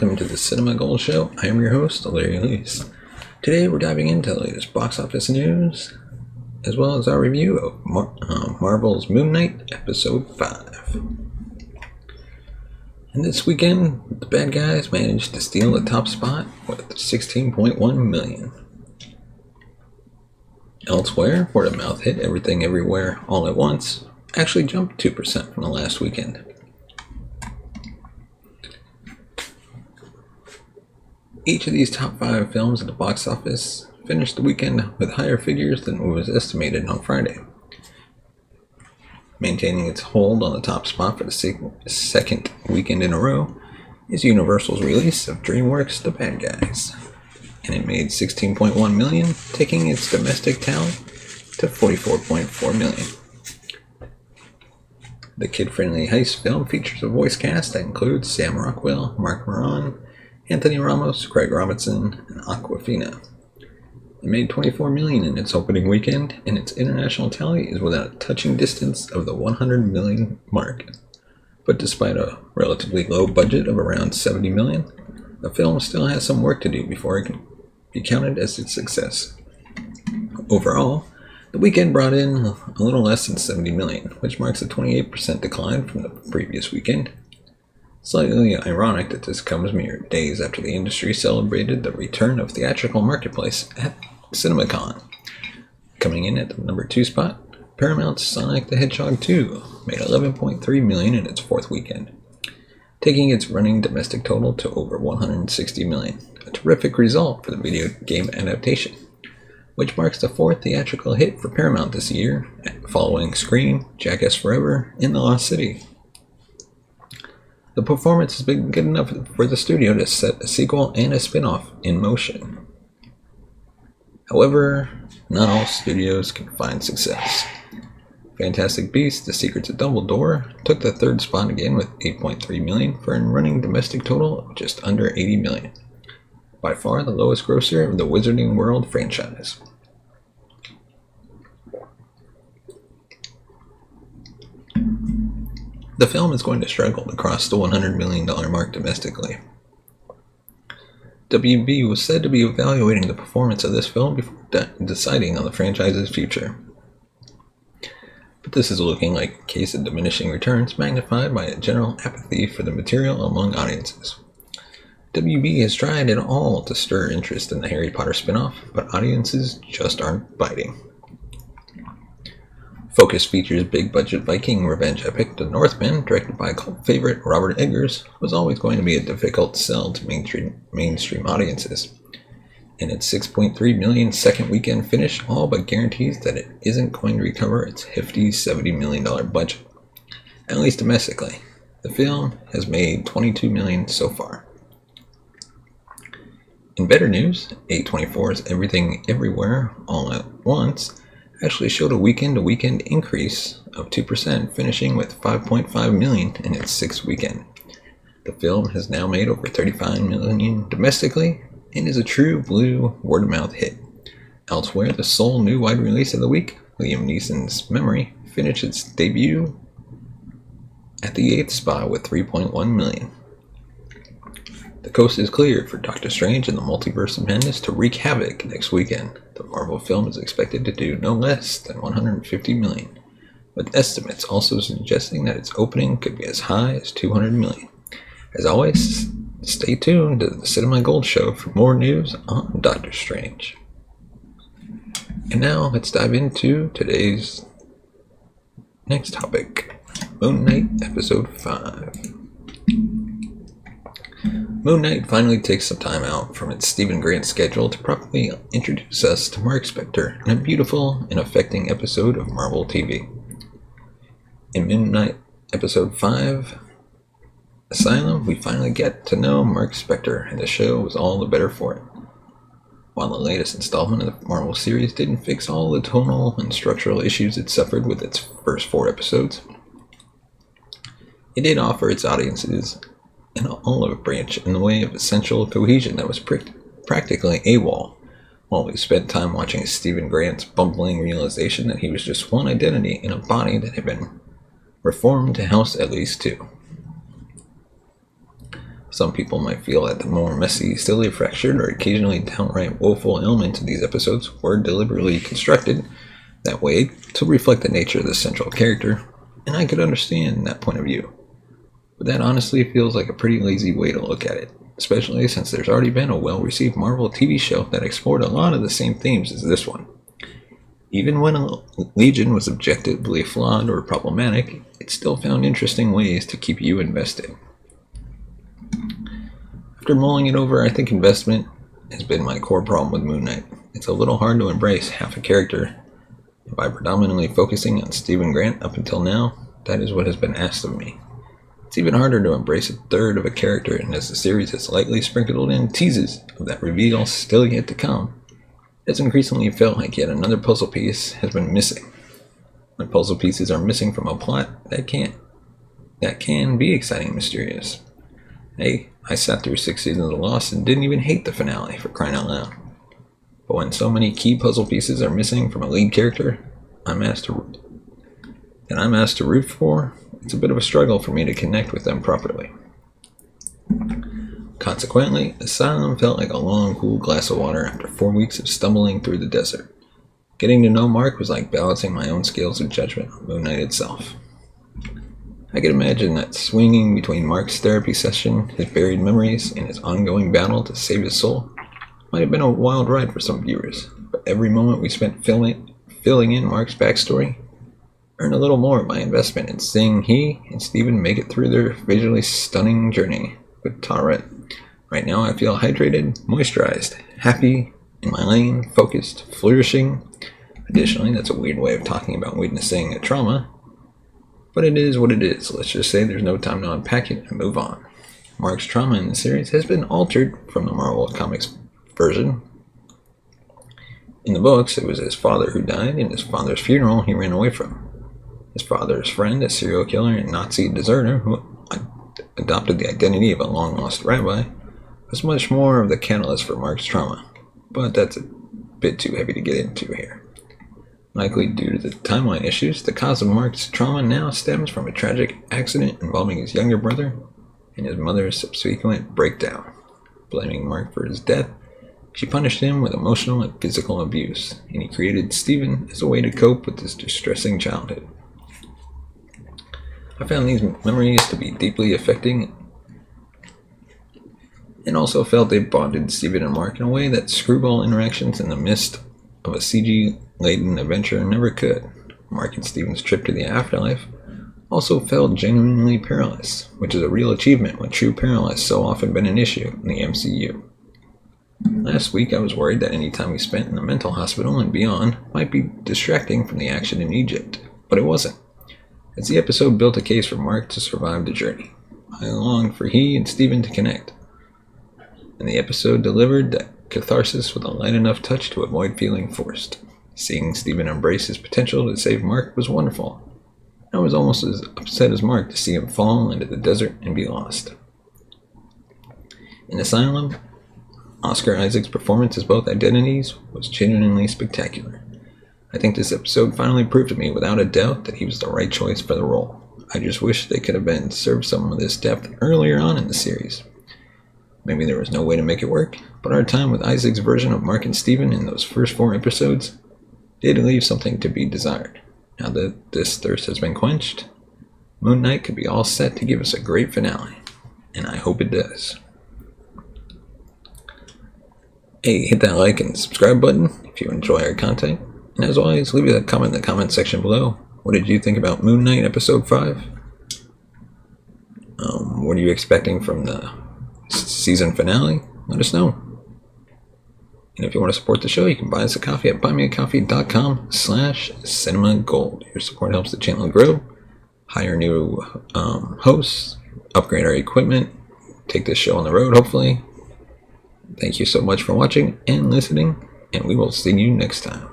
welcome to the Cinema Gold Show. I am your host, Larry Leese. Today we're diving into the latest box office news, as well as our review of Marvel's Moon Knight Episode 5. And this weekend, the bad guys managed to steal the top spot with $16.1 million. Elsewhere, word of mouth hit Everything Everywhere All at Once actually jumped 2% from the last weekend. Each of these top 5 films at the box office finished the weekend with higher figures than what was estimated on Friday. Maintaining its hold on the top spot for the second weekend in a row is Universal's release of Dreamworks The Bad Guys, and it made $16.1 million, taking its domestic tally to $44.4 million. The kid-friendly heist film features a voice cast that includes Sam Rockwell, Mark Maron, Anthony Ramos, Craig Robinson, and Awkwafina. It made $24 million in its opening weekend, and its international tally is within a touching distance of the $100 million mark. But despite a relatively low budget of around $70 million, the film still has some work to do before it can be counted as a success. Overall, the weekend brought in a little less than $70 million, which marks a 28% decline from the previous weekend. Slightly ironic that this comes mere days after the industry celebrated the return of theatrical marketplace at CinemaCon. Coming in at the number 2 spot, Paramount's Sonic the Hedgehog 2 made $11.3 million in its 4th weekend, taking its running domestic total to over $160 million, a terrific result for the video game adaptation, which marks the 4th theatrical hit for Paramount this year, following Scream, Jackass Forever, and The Lost City. The performance has been good enough for the studio to set a sequel and a spin-off in motion. However, not all studios can find success. Fantastic Beasts: The Secrets of Dumbledore took the 3rd spot again with $8.3 million for a running domestic total of just under $80 million. By far the lowest grosser of the Wizarding World franchise. The film is going to struggle to cross the $100 million mark domestically. WB was said to be evaluating the performance of this film before deciding on the franchise's future. But this is looking like a case of diminishing returns magnified by a general apathy for the material among audiences. WB has tried it all to stir interest in the Harry Potter spin-off, but audiences just aren't biting. Focus features big-budget Viking revenge epic The Northman, directed by cult favorite Robert Eggers, was always going to be a difficult sell to mainstream audiences. And its $6.3 million second weekend finish all but guarantees that it isn't going to recover its hefty $70 million budget, at least domestically. The film has made $22 million so far. In better news, A24's Everything Everywhere All at Once actually showed a weekend-to-weekend increase of 2%, finishing with $5.5 million in its 6th weekend. The film has now made over $35 million domestically and is a true blue word-of-mouth hit. Elsewhere, the sole new wide release of the week, Liam Neeson's Memory, finished its debut at the 8th spot with $3.1 million. The coast is clear for Doctor Strange and the Multiverse of Madness to wreak havoc next weekend. The Marvel film is expected to do no less than $150 million, with estimates also suggesting that its opening could be as high as $200 million. As always, stay tuned to the Cinema Gold Show for more news on Doctor Strange. And now let's dive into today's next topic, Moon Knight Episode 5. Moon Knight finally takes some time out from its Stephen Grant schedule to properly introduce us to Mark Spector in a beautiful and affecting episode of Marvel TV. In Moon Knight Episode 5, Asylum, we finally get to know Mark Spector, and the show was all the better for it. While the latest installment of the Marvel series didn't fix all the tonal and structural issues it suffered with its first 4 episodes, it did offer its audiences an olive branch in the way of essential cohesion that was practically AWOL, while we spent time watching Stephen Grant's bumbling realization that he was just one identity in a body that had been reformed to house at least 2. Some people might feel that the more messy, silly, fractured, or occasionally downright woeful elements of these episodes were deliberately constructed that way to reflect the nature of the central character, and I could understand that point of view. But that honestly feels like a pretty lazy way to look at it, especially since there's already been a well-received Marvel TV show that explored a lot of the same themes as this one. Even when Legion was objectively flawed or problematic, it still found interesting ways to keep you invested. After mulling it over, I think investment has been my core problem with Moon Knight. It's a little hard to embrace half a character. By predominantly focusing on Stephen Grant up until now, that is what has been asked of me. It's even harder to embrace a third of a character, and as the series has lightly sprinkled in teases of that reveal still yet to come, it's increasingly felt like yet another puzzle piece has been missing. When puzzle pieces are missing from a plot, that can be exciting and mysterious. Hey, I sat through 6 seasons of Lost and didn't even hate the finale, for crying out loud. But when so many key puzzle pieces are missing from a lead character I'm asked to root for, it's a bit of a struggle for me to connect with them properly. Consequently, Asylum felt like a long, cool glass of water after 4 weeks of stumbling through the desert. Getting to know Mark was like balancing my own scales of judgment on Moon Knight itself. I could imagine that swinging between Mark's therapy session, his buried memories, and his ongoing battle to save his soul might have been a wild ride for some viewers, but every moment we spent filling in Mark's backstory earned a little more of my investment in seeing he and Steven make it through their visually stunning journey with Taweret. Right now I feel hydrated, moisturized, happy, in my lane, focused, flourishing. Additionally, that's a weird way of talking about witnessing a trauma, but it is what it is. Let's just say there's no time to unpack it and move on. Mark's trauma in the series has been altered from the Marvel Comics version. In the books, it was his father who died, and his father's funeral he ran away from. His father's friend, a serial killer and Nazi deserter who adopted the identity of a long-lost rabbi, was much more of the catalyst for Mark's trauma, but that's a bit too heavy to get into here. Likely due to the timeline issues, the cause of Mark's trauma now stems from a tragic accident involving his younger brother and his mother's subsequent breakdown. Blaming Mark for his death, she punished him with emotional and physical abuse, and he created Steven as a way to cope with his distressing childhood. I found these memories to be deeply affecting, and also felt they bonded Steven and Mark in a way that screwball interactions in the midst of a CG-laden adventure never could. Mark and Steven's trip to the afterlife also felt genuinely perilous, which is a real achievement when true peril has so often been an issue in the MCU. Last week I was worried that any time we spent in the mental hospital and beyond might be distracting from the action in Egypt, but it wasn't, as the episode built a case for Mark to survive the journey. I longed for he and Steven to connect, and the episode delivered that catharsis with a light enough touch to avoid feeling forced. Seeing Steven embrace his potential to save Mark was wonderful. I was almost as upset as Mark to see him fall into the desert and be lost. In Asylum, Oscar Isaac's performance as both identities was genuinely spectacular. I think this episode finally proved to me without a doubt that he was the right choice for the role. I just wish they could have served some of this depth earlier on in the series. Maybe there was no way to make it work, but our time with Isaac's version of Mark and Steven in those first 4 episodes did leave something to be desired. Now that this thirst has been quenched, Moon Knight could be all set to give us a great finale, and I hope it does. Hey, hit that like and subscribe button if you enjoy our content, and as always, leave a comment in the comment section below. What did you think about Moon Knight Episode 5? What are you expecting from the season finale? Let us know. And if you want to support the show, you can buy us a coffee at buymeacoffee.com/cinemagold. Your support helps the channel grow, hire new hosts, upgrade our equipment, take this show on the road, hopefully. Thank you so much for watching and listening, and we will see you next time.